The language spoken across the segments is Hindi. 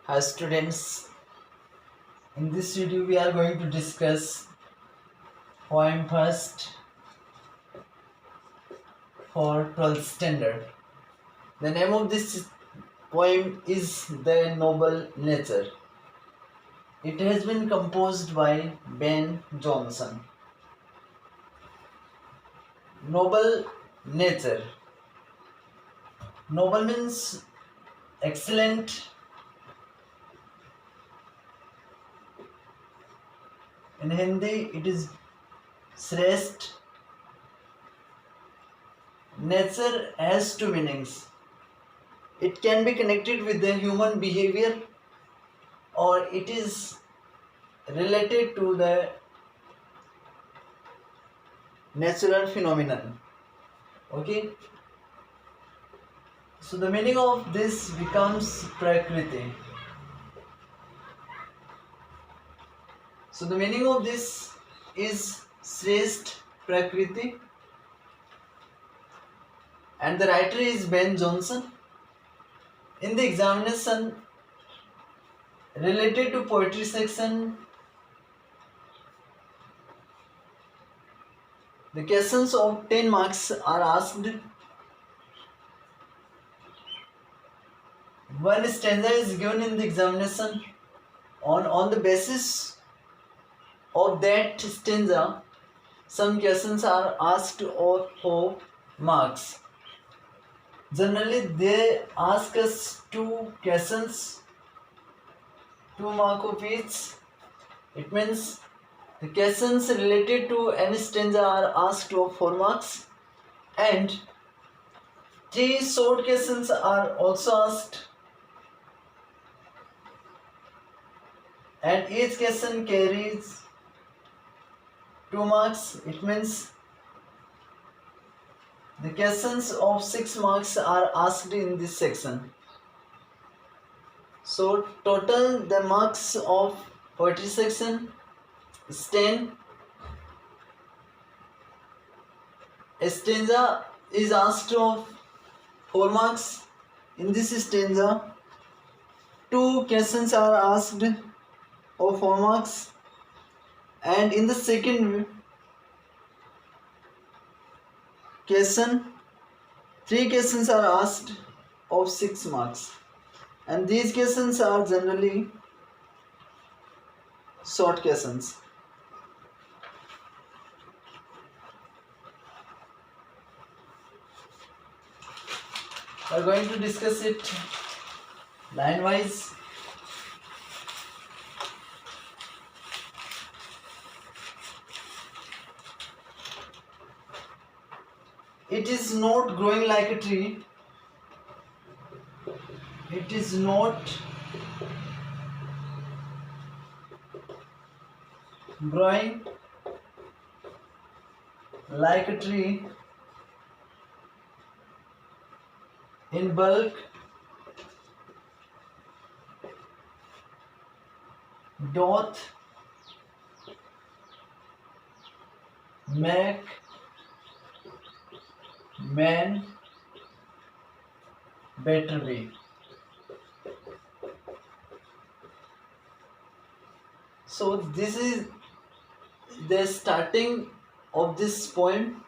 Hi students, in this video we are going to discuss poem first for 12th standard. The name of this poem is The Noble Nature. It has been composed by Ben Jonson. Noble Nature. Noble means excellent. In Hindi it is Shrestha. Nature has two meanings. It can be connected with the human behavior or it is related to the natural phenomenon. Okay, so the meaning of this becomes prakriti. So the meaning of this is Shrestha Prakriti, and the writer is Ben Jonson. In the examination related to poetry section, the questions of 10 marks are asked. One stanza is given in the examination. On the basis of that stanza, some questions are asked of 4 marks. Generally, they ask us 2 questions, 2 marks of each. It means the questions related to any stanza are asked of 4 marks, and 3 short questions are also asked, and each question carries 2 marks. It means the questions of 6 marks are asked in this section. So total the marks of poetry section is 10. A stanza is asked of 4 marks. In this stanza, 2 questions are asked of 4 marks, and in the second question 3 questions are asked of 6 marks, and these questions are generally short questions. We are going to discuss it line wise. It is not growing like a tree. It is not growing like a tree in bulk, doth make man better be. So this is the starting of this poem,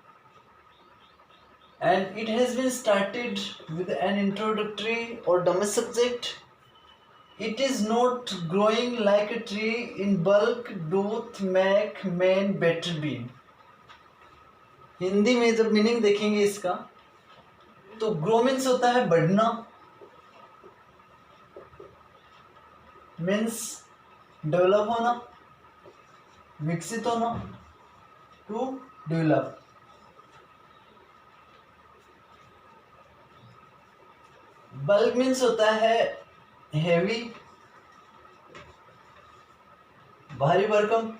and it has been started with an introductory or dummy subject. It is not growing like a tree in bulk, doth make man better be. Hindi में जब मीनिंग देखेंगे इसका, तो ग्रो मीन्स होता है बढ़ना, मीन्स डेवलप होना, विकसित होना, टू डेवलप. बल्क मीन्स होता है हेवी, भारी भरकम.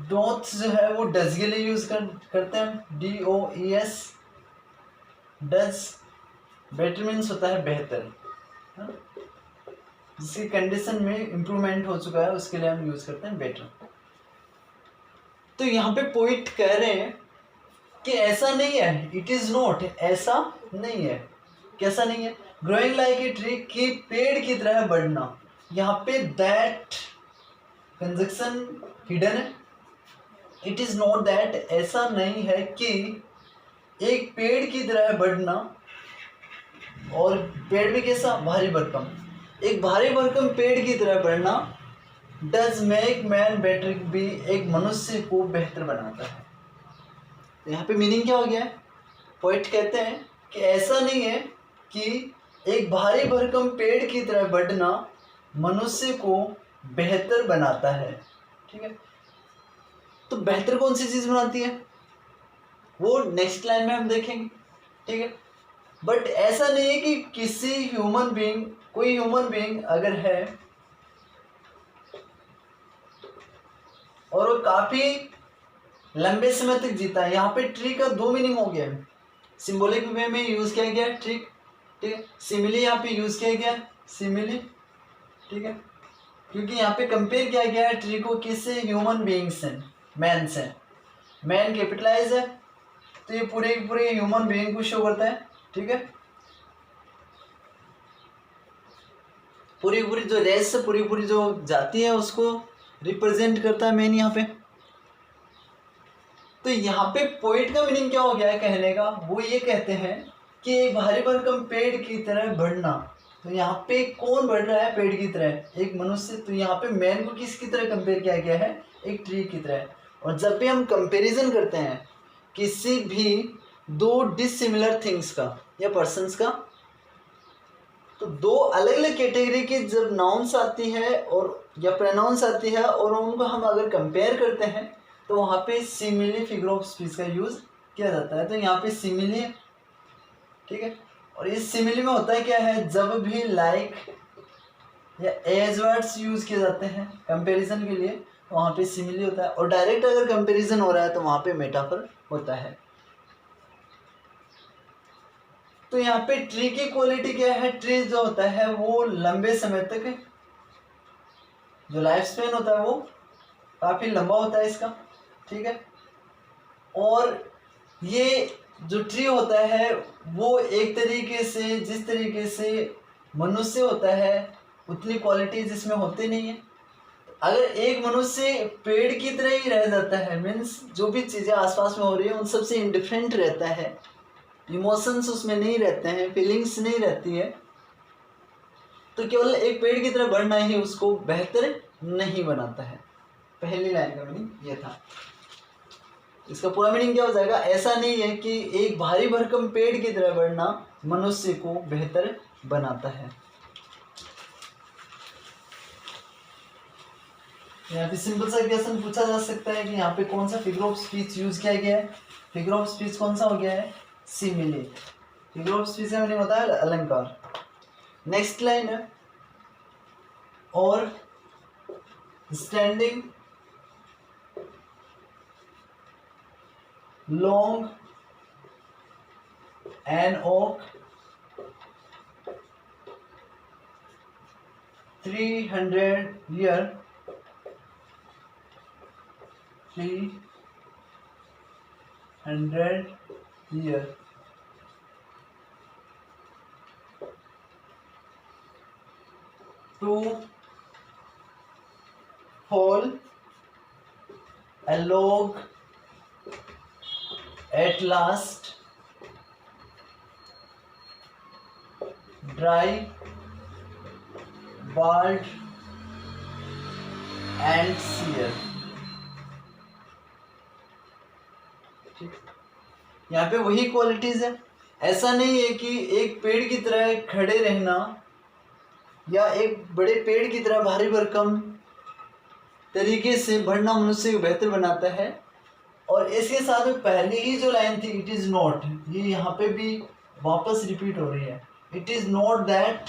डोथ जो है वो डज के लिए यूज करते हैं, DOES, डज. बेटर मीन्स होता है बेहतर, जिसकी कंडीशन में इंप्रूवमेंट हो चुका है, उसके लिए हम यूज करते हैं बेटर. तो यहाँ पे पोइट कह रहे हैं कि ऐसा नहीं है, इट इज नॉट, ऐसा नहीं है, कैसा नहीं है, ग्रोइंग लाइक ए ट्री कि पेड़ की तरह बढ़ना, यहाँ पे दैट कंजक्शन हिडन है। इट इज नॉट दैट, ऐसा नहीं है कि एक पेड़ की तरह बढ़ना, और पेड़ भी कैसा, भारी भरकम, एक भारी भरकम पेड़ की तरह बढ़ना डज मेक मैन बेटर, भी एक मनुष्य को बेहतर बनाता है। तो यहाँ पे मीनिंग क्या हो गया है, पोइट कहते हैं कि ऐसा नहीं है कि एक भारी भरकम पेड़ की तरह बढ़ना मनुष्य को बेहतर बनाता है। ठीक है, तो बेहतर कौन सी चीज बनाती है वो नेक्स्ट लाइन में हम देखेंगे। ठीक है, बट ऐसा नहीं है कि किसी ह्यूमन बीइंग, कोई ह्यूमन बीइंग अगर है और वो काफी लंबे समय तक जीता है, यहाँ पे ट्री का दो मीनिंग हो गया है, सिंबॉलिक वे में यूज किया गया ट्री, ठीक है, सिमिली यहाँ पे यूज किया गया सिमिली, ठीक है, क्योंकि यहाँ पे कंपेयर किया गया है ट्री को किससे, ह्यूमन बीइंग से, मैन से, मैन कैपिटलाइज है तो ये पूरे पूरे ह्यूमन बीइंग को शो करता है। ठीक है, पूरी पूरी जो रेस है, पूरी पूरी जो जाति है उसको रिप्रेजेंट करता है मैन यहाँ पे। तो यहाँ पे पोइट का मीनिंग क्या हो गया है कहने का, वो ये कहते हैं कि एक भारी भरकम पेड़ की तरह बढ़ना, तो यहाँ पे कौन बढ़ रहा है पेड़ की तरह, एक मनुष्य, तो यहाँ पे मैन को किसकी तरह कंपेयर किया गया है, एक ट्री की तरह। और जब भी हम कंपैरिजन करते हैं किसी भी दो डिसिमिलर थिंग्स का या पर्सन्स का, तो दो अलग अलग कैटेगरी की जब नाउन्स आती है और या प्रोनाउंस आती है और उनको हम अगर कंपेयर करते हैं तो वहाँ पे सिमिली फिगर ऑफ स्पीच का यूज़ किया जाता है। तो यहाँ पे सिमिली, ठीक है, और इस सिमिली में होता है क्या है, जब भी लाइक या एज वर्ड्स यूज़ किए जाते हैं कंपैरिजन के लिए तो वहाँ पे सिमिली होता है, और डायरेक्ट अगर कंपैरिजन हो रहा है तो वहाँ पे मेटाफर होता है। तो यहाँ पे ट्री की क्वालिटी क्या है, ट्री जो होता है वो लंबे समय तक, जो लाइफ स्पेन होता है वो काफ़ी लंबा होता है इसका। ठीक है, और ये जो ट्री होता है वो एक तरीके से, जिस तरीके से मनुष्य होता है उतनी क्वालिटी जिसमें होती नहीं है। अगर एक मनुष्य पेड़ की तरह ही रह जाता है, मीन्स जो भी चीज़ें आसपास में हो रही है उन सबसे इंडिफरेंट रहता है, इमोशंस उसमें नहीं रहते हैं, फीलिंग्स नहीं रहती है, तो केवल एक पेड़ की तरह बढ़ना ही उसको बेहतर नहीं बनाता है। पहली लाइन का मीनिंग ये था। इसका पूरा मीनिंग क्या हो जाएगा, ऐसा नहीं है कि एक भारी भरकम पेड़ की तरह बढ़ना मनुष्य को बेहतर बनाता है। यहाँ पे सिंपल सा क्वेश्चन पूछा जा सकता है कि यहाँ पे कौन सा फिगर ऑफ स्पीच यूज किया गया है, फिगर ऑफ स्पीच कौन सा हो गया है, सिमिली। फिगर ऑफ स्पीच का मीनिंग होता है अलंकार। नेक्स्ट लाइन है, और standing long an oak 300 year 300 year to fall a log at last dry, bald and sere। यहाँ पे वही क्वालिटीज है, ऐसा नहीं है कि एक पेड़ की तरह खड़े रहना या एक बड़े पेड़ की तरह भारी भरकम तरीके से बढ़ना मनुष्य को बेहतर बनाता है। और इसके साथ में पहली ही जो लाइन थी इट इज़ नॉट, ये यहाँ पे भी वापस रिपीट हो रही है, इट इज़ नॉट दैट,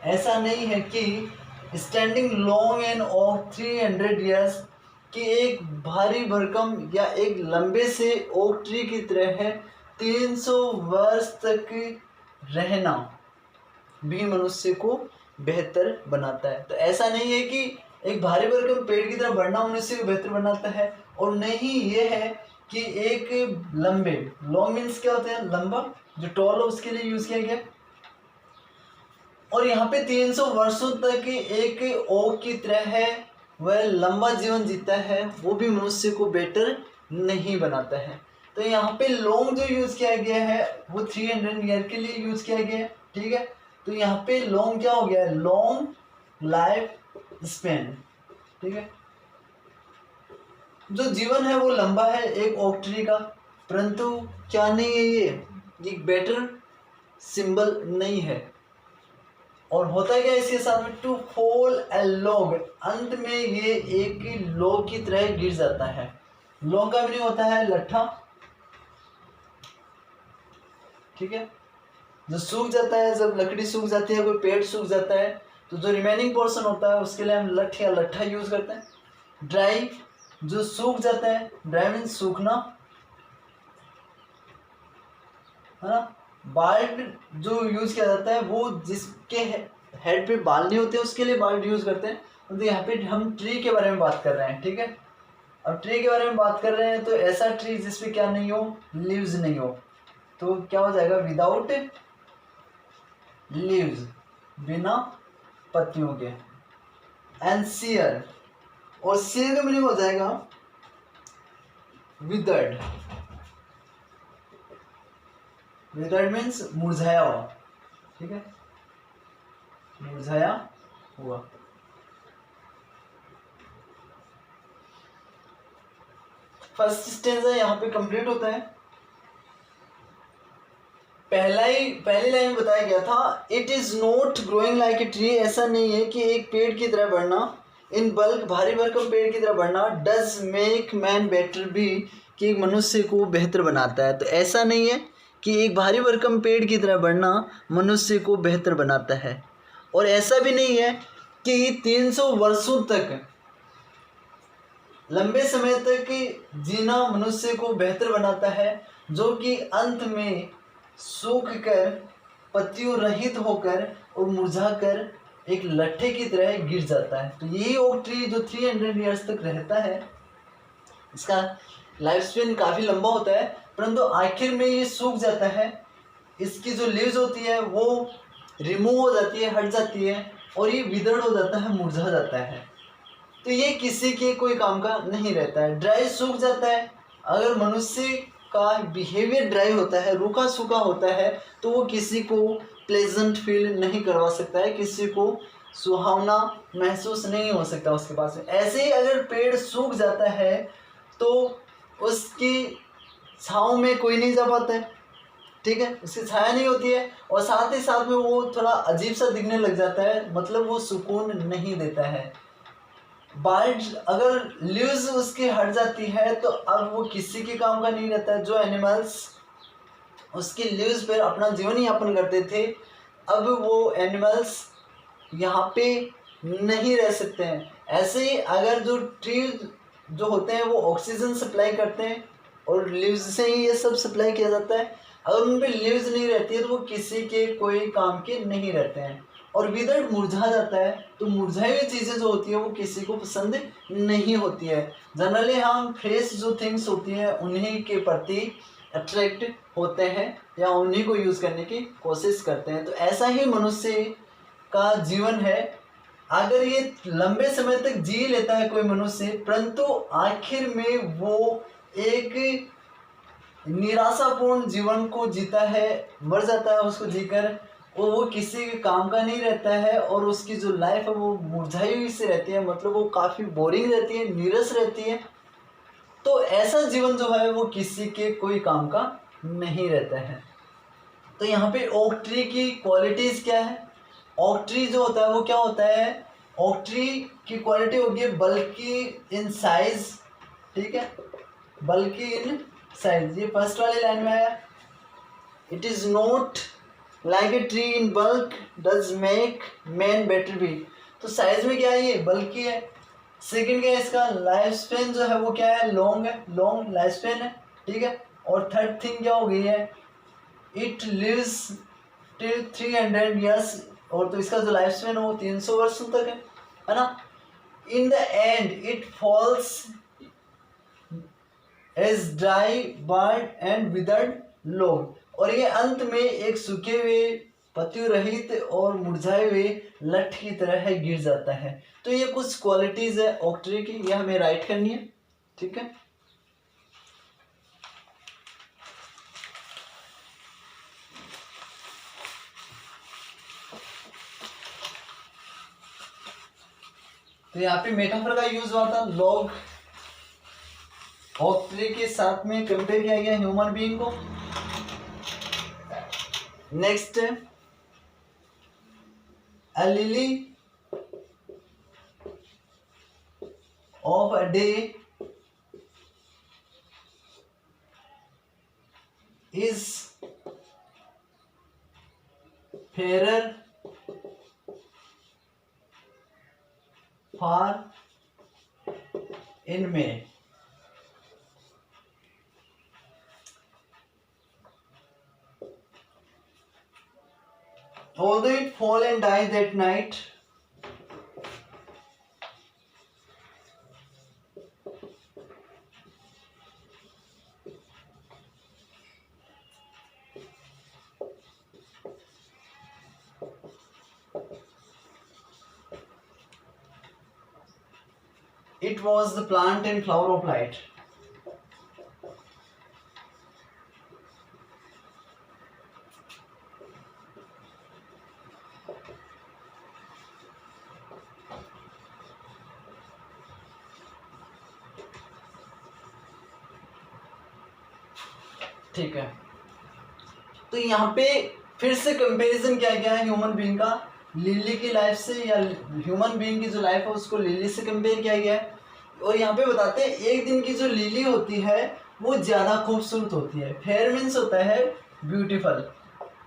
ऐसा नहीं है कि standing long end of 300 years, कि एक भारी भरकम या एक लंबे से ओक ट्री की तरह है 300 वर्ष तक रहना भी मनुष्य को बेहतर बनाता है। तो ऐसा नहीं है कि एक भारी भरकम पेड़ की तरह बढ़ना मनुष्य को बेहतर बनाता है, और नहीं ये है कि एक लंबे, लॉन्ग मीन्स क्या होता है, लंबा, जो टॉल है उसके लिए यूज किया गया। और यहाँ पे 300 वर्षों तक एक ओक की तरह है वह लंबा जीवन जीता है, वो भी मनुष्य को बेटर नहीं बनाता है। तो यहाँ पे लॉन्ग जो यूज किया गया है वो 300 ईयर के लिए यूज किया गया है, ठीक है। तो यहाँ पे लॉन्ग क्या हो गया है, लॉन्ग लाइफ स्पेन, ठीक है। जो जीवन है वो लंबा है एक ओक ट्री का, परंतु क्या नहीं है, ये बेटर सिंबल नहीं है। और होता क्या है इसके साथ में, टू फॉल ए लॉग, अंत में ये एक लॉग की तरह गिर जाता है। लॉग का मीनिंग होता है लट्ठा, ठीक है, जो सूख जाता है, जब लकड़ी सूख जाती है, कोई पेड़ सूख जाता है, तो जो रिमेनिंग पोर्शन होता है उसके लिए हम लठ या लट्ठा यूज करते हैं। ड्राई, जो सूख जाता है, ड्राई मीन्स सूखना, है ना। बाल्ड जो यूज किया जाता है वो जिसके हेड पे बाल नहीं होते उसके लिए बाल्ड यूज करते हैं। तो यहाँ पे हम ट्री के बारे में बात कर रहे हैं, ठीक है। अब ट्री के बारे में बात कर रहे हैं तो ऐसा ट्री जिसपे क्या नहीं हो, लीव्स नहीं हो, तो क्या हो जाएगा, विदाउट लीव्स, बिना पत्तियों के। एंड सीयर, और सीयर का मीनिंग हो जाएगा विदर्ड। विदर्ड मीन्स मुरझाया हुआ, ठीक है, मुरझाया हुआ। फर्स्ट स्टेंजा यहाँ पे कंप्लीट होता है। पहली लाइन में बताया गया था, it is not growing like a tree, ऐसा नहीं है कि एक पेड़ की तरह बढ़ना, इन बल्क, भारी भरकम पेड़ की तरह बढ़ना, डज मेक मैन बेटर भी, कि एक मनुष्य को बेहतर बनाता है। तो ऐसा नहीं है कि एक भारी भरकम पेड़ की तरह बढ़ना मनुष्य को बेहतर बनाता है। और ऐसा भी नहीं है कि 300 वर्षों तक, लंबे समय तक जीना मनुष्य को बेहतर बनाता है, जो कि अंत में सूख कर, पत्तियों रहित होकर और मुरझाकर एक लट्ठे की तरह गिर जाता है। तो यही ओक ट्री जो 300 ईयर्स तक रहता है, इसका लाइफ स्पेन काफ़ी लंबा होता है, परंतु आखिर में ये सूख जाता है, इसकी जो लीव्स होती है वो रिमूव हो जाती है, हट जाती है, और ये विदर्ड हो जाता है, मुरझा जाता है। तो ये किसी के कोई काम का नहीं रहता है। ड्राई, सूख जाता है। अगर मनुष्य का बिहेवियर ड्राई होता है, रूखा सूखा होता है, तो वो किसी को प्लेजेंट फील नहीं करवा सकता है, किसी को सुहावना महसूस नहीं हो सकता उसके पास में। ऐसे ही अगर पेड़ सूख जाता है तो उसकी छाँव में कोई नहीं जा पाता है, ठीक है, उसकी छाया नहीं होती है, और साथ ही साथ में वो थोड़ा अजीब सा दिखने लग जाता है, मतलब वो सुकून नहीं देता है। बाल्ड, अगर लीव्स उसकी हट जाती है तो अब वो किसी के काम का नहीं रहता है। जो एनिमल्स उसके लीव्स पर अपना जीवन यापन करते थे, अब वो एनिमल्स यहाँ पे नहीं रह सकते हैं। ऐसे ही अगर जो ट्री जो होते हैं वो ऑक्सीजन सप्लाई करते हैं, और लीव्स से ही ये सब सप्लाई किया जाता है, अगर उन पे लीव्स नहीं रहती है तो वो किसी के कोई काम के नहीं रहते हैं। और विदर्ड, मुरझा जाता है, तो मुरझाई हुई चीज़ें जो होती है वो किसी को पसंद नहीं होती है। जनरली हम फ्रेश जो थिंग्स होती हैं उन्हीं के प्रति अट्रैक्ट होते हैं या उन्हीं को यूज़ करने की कोशिश करते हैं। तो ऐसा ही मनुष्य का जीवन है। अगर ये लंबे समय तक जी लेता है कोई मनुष्य, परंतु आखिर में वो एक निराशापूर्ण जीवन को जीता है, मर जाता है उसको जीकर, और वो किसी के काम का नहीं रहता है, और उसकी जो लाइफ है वो मुरझाई हुई से रहती है, मतलब वो काफ़ी बोरिंग रहती है, नीरस रहती है। तो ऐसा जीवन जो है वो किसी के कोई काम का नहीं रहता है। तो यहाँ पे ओक ट्री की क्वालिटीज़ क्या है? ओक ट्री जो होता है वो क्या होता है? ओक ट्री की क्वालिटी होगी बल्कि इन साइज, ठीक है, बल्कि इन साइज। ये फर्स्ट वाली लाइन में आया, it is not like a tree in bulk does make man better be. तो साइज में क्या है, ये बल्कि है। सेकंड क्या है, इसका लाइफ स्पेन जो है वो क्या है, लॉन्ग है, लॉन्ग लाइफ स्पेन है, ठीक है। और थर्ड थिंग क्या हो गई है, इट लिव्स टिल 300 ईयर्स, और तो इसका जो लाइफ स्पेन है वो 300 वर्षों तक है ना। In the end it falls as dry bird and withered लोग, और ये अंत में एक सूखे हुए पतियों रहित और मुरझाए हुए लठ की तरह है गिर जाता है। तो ये कुछ क्वालिटीज है ओक ट्री की, ये हमें राइट करनी है। ठीक है, तो यहाँ पे मेटाफर का यूज हुआ था, लॉग ओक ट्री के साथ में कंपेयर किया गया ह्यूमन बीइंग को। नेक्स्ट है a lily of a day is fairer far in May. Although it fall and die that night, it was the plant and flower of light. ठीक है, तो यहाँ पे फिर से कंपैरिजन किया गया है ह्यूमन बीइंग का लिली की लाइफ से, या ह्यूमन बीइंग की जो लाइफ है उसको लिली से कंपेयर किया गया है। और यहाँ पे बताते हैं एक दिन की जो लिली होती है वो ज़्यादा खूबसूरत होती है। फेयर मीन्स होता है ब्यूटीफुल,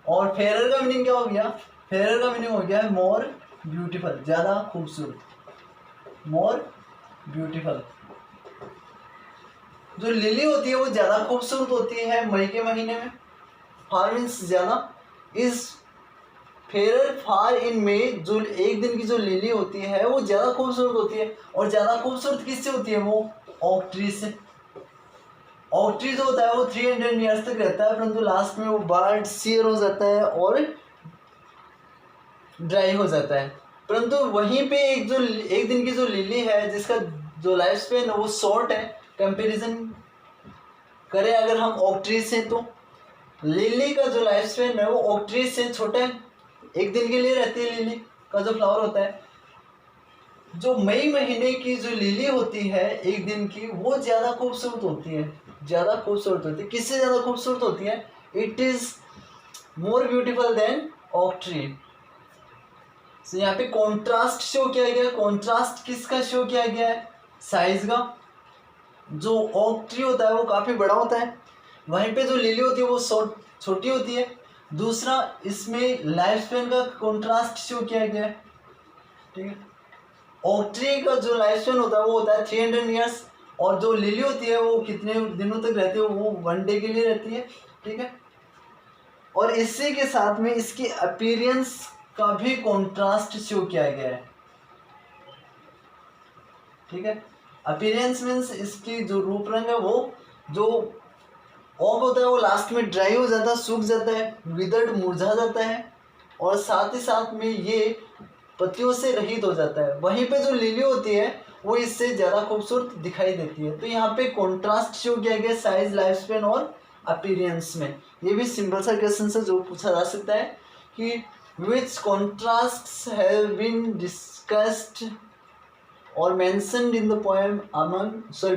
और फेयरर का मीनिंग क्या हो गया? फेयरर का मीनिंग हो गया है मोर ब्यूटीफुल, ज़्यादा खूबसूरत, मोर ब्यूटीफुल। जो लिली होती है वो ज़्यादा खूबसूरत होती है मई के महीने में, फार मीन्स ज़्यादा, इज फेयर फार इन मई। जो एक दिन की जो लिली होती है वो ज़्यादा खूबसूरत होती है, और ज़्यादा खूबसूरत किससे होती है? वो ओक ट्री से। ओक ट्री जो होता है वो 300 ईयर्स तक रहता है, परंतु लास्ट में वो बर्ड सीयर हो जाता है और ड्राई हो जाता है। परंतु वहीं पे एक दिन की जो लिली है जिसका जो लाइफ स्पेन है वो शॉर्ट है। कंपैरिजन करें अगर हम ओक ट्री से, तो लिली का जो लाइफ स्पेन है वो ओक ट्री से छोटा है, एक दिन के लिए रहती है लिली का जो फ्लावर होता है। जो मई महीने की जो लिली होती है एक दिन की, वो ज़्यादा खूबसूरत होती है, ज़्यादा खूबसूरत होती है। किससे ज़्यादा खूबसूरत होती है? It is more beautiful then oak tree. तो यहाँ पे कॉन्ट्रास्ट शो किया गया है। कॉन्ट्रास्ट किसका शो किया गया है? साइज का। जो ओक ट्री होता है वो काफ़ी बड़ा होता है, वहीं पे जो लिली होती है वो छोटी होती है। दूसरा, इसमें लाइफ स्पेन का कॉन्ट्रास्ट शो किया गया है। ठीक है, ओक ट्री का जो लाइफ स्पेन होता है वो होता है 300 ईयर्स, और जो लिली होती है वो कितने दिनों तक रहती है? वो 1 डे के लिए रहती है। ठीक है, और इसी के साथ में इसकी अपीयरेंस का भी कॉन्ट्रास्ट शो किया गया है। ठीक है, अपीयरेंस मीन्स इसकी जो रूप रंग है, वो जो ओक होता है वो लास्ट में ड्राई हो जाता है, सूख जाता है, विदर्ड मुरझा जाता है, और साथ ही साथ में ये पत्तियों से रहित हो जाता है। वहीं पे जो लिली होती है वो इससे ज़्यादा खूबसूरत दिखाई देती है। तो यहाँ पे कॉन्ट्रास्ट शो किया गया साइज, लाइफ स्पेन और अपीयरेंस में। ये भी सिंपल सा क्वेश्चन है जो पूछा जा सकता है कि which contrasts have been discussed or mentioned in the poem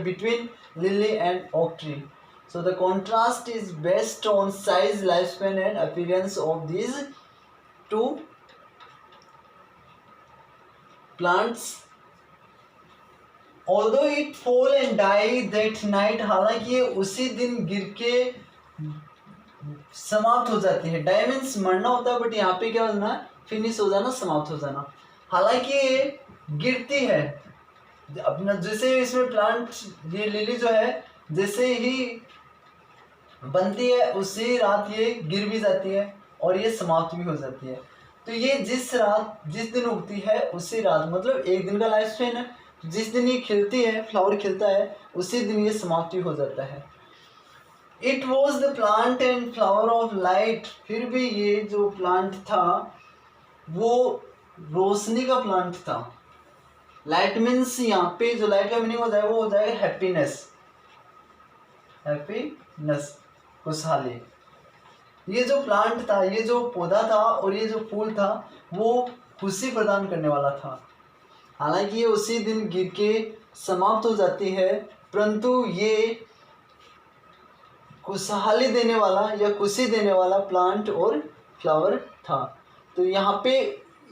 between lily and oak tree. So the contrast is based on size, lifespan and appearance of these two plants. Although it fall and die that night, हालांकि ये उसी दिन गिर के समाप्त हो जाती है। die means मरना होता है, बट यहाँ पे क्या होना है? फिनिश हो जाना, समाप्त हो जाना। हालांकि ये गिरती है अपना, जैसे इसमें प्लांट, ये लिली जो है जैसे ही बनती है उसी रात ये गिर भी जाती है और ये समाप्त भी हो जाती है। तो ये जिस दिन उगती है उसी रात, मतलब एक दिन का लाइफ स्पेन है, जिस दिन ये खिलती है, फ्लावर खिलता है, उसी दिन ये समाप्ति हो जाता है। It was the plant and flower of light. फिर भी ये जो प्लांट था वो रोशनी का प्लांट था। लाइट मीन्स यहाँ पे जो लाइट का मीनिंग हो जाएगा वो हो जाएगा हैप्पीनेस, हैप्पीनेस, खुशहाली। ये जो प्लांट था, ये जो पौधा था और ये जो फूल था वो खुशी प्रदान करने वाला था। हालांकि ये उसी दिन गिर के समाप्त हो जाती है, परंतु ये खुशहाली देने वाला या खुशी देने वाला प्लांट और फ्लावर था। तो यहाँ पे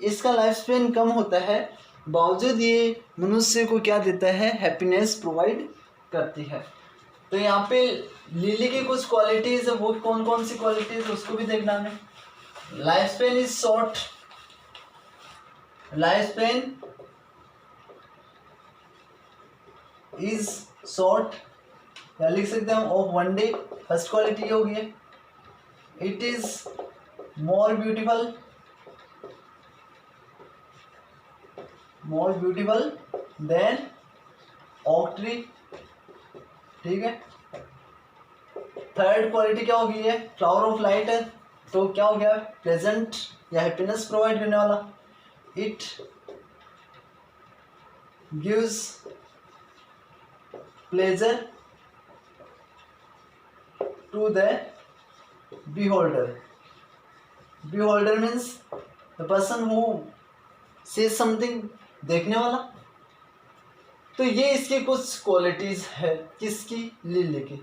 इसका लाइफ स्पेन कम होता है, बावजूद ये मनुष्य को क्या देता है, हैप्पीनेस प्रोवाइड करती है। तो यहाँ पे लिली की कुछ क्वालिटीज है, वो कौन कौन सी क्वालिटीज उसको भी देखना है। Life span is short, life span is short, या लिख सकते हैं हम ऑफ 1 डे। फर्स्ट क्वालिटी ये होगी, it is more beautiful, more beautiful then oak tree, ठीक है। थर्ड क्वालिटी क्या होगी, है फ्लावर ऑफ लाइट है, तो क्या हो गया, प्रेजेंट या हैप्पीनेस प्रोवाइड करने वाला। It gives pleasure to the beholder, beholder means the person who says something, देखने वाला। तो ये इसकी कुछ क्वालिटीज है, किसकी, लिली की।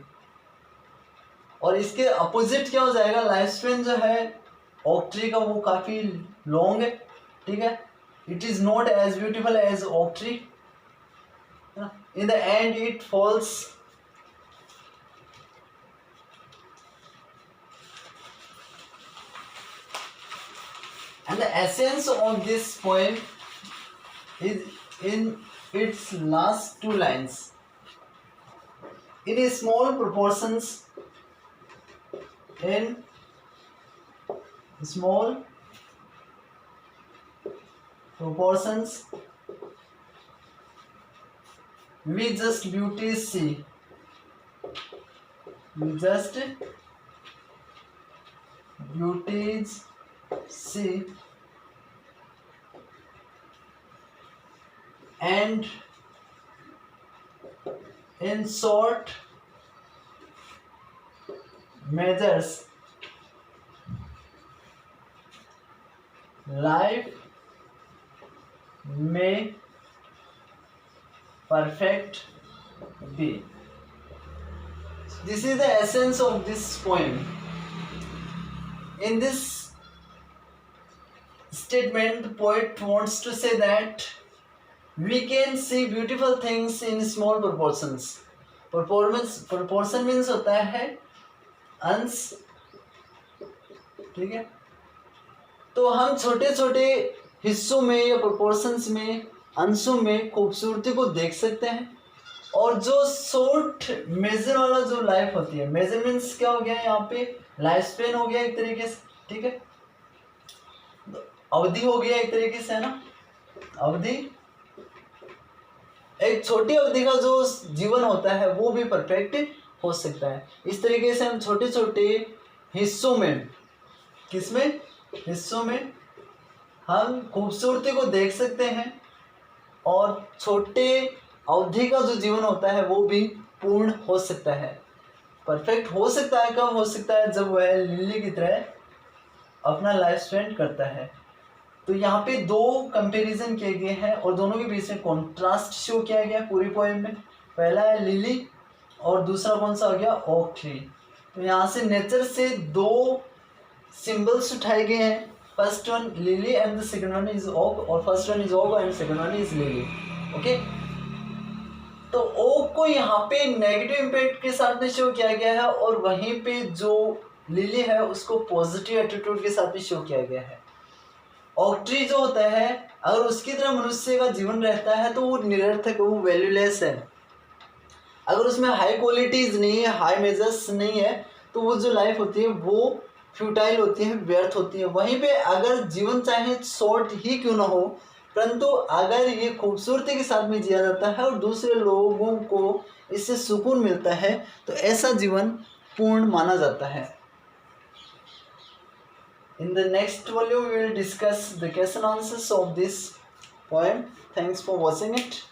और इसके अपोजिट क्या हो जाएगा, लाइफ स्पेन जो है ओक ट्री का वो काफी लॉन्ग है, ठीक है। It is not as beautiful as oak tree, in the end it falls and the essence of this poem is in its last 2 lines. In small proportions, in small proportions, we just beauty see, we just beauties see, and in short measures life may perfect be. This is the essence of this poem. In this statement, the poet wants to say that we can see beautiful things in small proportions. Proportion means होता है अंश, ठीक है। तो हम छोटे छोटे हिस्सों में या प्रोपोर्शंस में, अंशों में खूबसूरती को देख सकते हैं। और जो शॉर्ट मेजर वाला जो लाइफ होती है, मेजर मीन्स क्या हो गया यहाँ पे, लाइफ स्पेन हो गया एक तरीके से, ठीक है, अवधि हो गया एक तरीके से, है ना। अवधि, एक छोटी अवधि का जो जीवन होता है वो भी परफेक्ट हो सकता है। इस तरीके से हम छोटे छोटे हिस्सों में, किसमें, हिस्सों में हम खूबसूरती को देख सकते हैं, और छोटे अवधि का जो जीवन होता है वो भी पूर्ण हो सकता है, परफेक्ट हो सकता है। कब हो सकता है, जब वह लिली की तरह अपना लाइफ स्पेंड करता है। तो यहाँ पे 2 कंपैरिजन किए गए हैं और दोनों के बीच में कॉन्ट्रास्ट शो किया गया पूरी पोएम में। पहला है लिली और दूसरा कौन सा हो गया, ओक ट्री। तो यहाँ से नेचर से 2 सिंबल्स उठाए गए हैं, first one lily and the second one is oak, और first one is oak and second one is lily, okay. तो ओक को यहाँ पे नेगेटिव इम्पैक्ट के साथ में शो किया गया है, और वहीं पे जो लिली है उसको पॉजिटिव एटीट्यूड के साथ में शो किया गया है। ओक ट्री जो होता है, अगर उसकी तरह मनुष्य का जीवन रहता है तो वो निरर्थक, वो वैल्यूलेस है। अगर उसमें हाई क्वालिटीज नहीं है, हाई मेजर्स नहीं है, तो वो जो लाइफ होती है वो फ्यूटाइल होती है, व्यर्थ होती है। वहीं पे अगर जीवन चाहे शॉर्ट ही क्यों ना हो, परंतु अगर ये खूबसूरती के साथ में जिया जाता है और दूसरे लोगों को इससे सुकून मिलता है तो ऐसा जीवन पूर्ण माना जाता है. In the next volume we will discuss the question answers of this poem. Thanks for watching it.